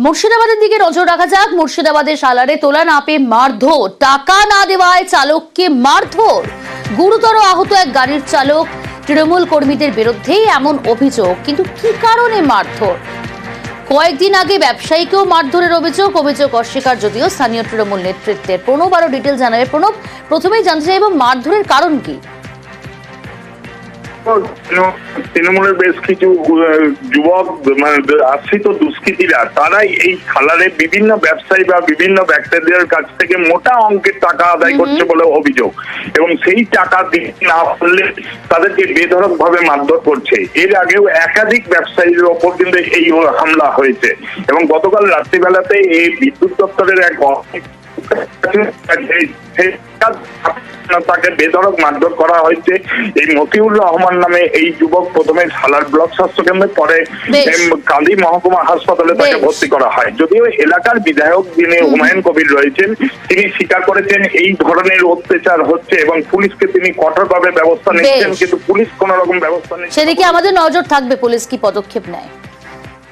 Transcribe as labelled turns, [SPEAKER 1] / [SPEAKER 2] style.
[SPEAKER 1] মুর্শিদাবাদের দিকে নজর রাখা যাক। মুর্শিদাবাদের সালারে তোলা না পেয়ে মারধর, টাকা না দেওয়ায় চালককে মারধর, গুরুতর আহত এক গাড়ির চালক। তৃণমূল কর্মীদের বিরুদ্ধেই এমন অভিযোগ, কিন্তু কি কারণে মারধর? কয়েকদিন আগে ব্যবসায়ীকেও মারধরের অভিযোগ অস্বীকার যদিও স্থানীয় তৃণমূল নেতৃত্বের। প্রণব আরো ডিটেল জানাবে। প্রণব, প্রথমেই জানতে চাইব মারধরের কারণ কি?
[SPEAKER 2] তৃণমূলের বেশ কিছু যুবক আশ্রিত দুষ্কৃতীরা তারাই এই খালারে বিভিন্ন ব্যবসায়ী বা বিভিন্ন ব্যক্তিদের কাছ থেকে মোটা অঙ্কের টাকা আদায় করছে বলে অভিযোগ, এবং সেই টাকা দিতে না পারলে তাদেরকে বেধড়ক ভাবে মারধর করছে। এর আগেও একাধিক ব্যবসায়ীর ওপর কিন্তু এই হামলা হয়েছে, এবং গতকাল রাত্রিবেলাতে এই বিদ্যুৎ দপ্তরের এক তাকে বেধড়ক মারধর করা হয়েছে। এই মতিউর রহমান নামে এই যুবক প্রথমে সালার ব্লক স্বাস্থ্য কেন্দ্রে, পরে কান্দি মহকুমা হাসপাতালে তাকে ভর্তি করা হয়। যদিও এলাকার বিধায়ক যিনি হুমায়ুন কবির রয়েছেন, তিনি স্বীকার করেছেন এই ধরনের অত্যাচার হচ্ছে এবং পুলিশকে তিনি কঠোরভাবে ব্যবস্থা নিচ্ছেন, কিন্তু পুলিশ কোন রকম ব্যবস্থা নিচ্ছে।
[SPEAKER 1] সেদিকে আমাদের নজর থাকবে পুলিশ কি পদক্ষেপ নেয়।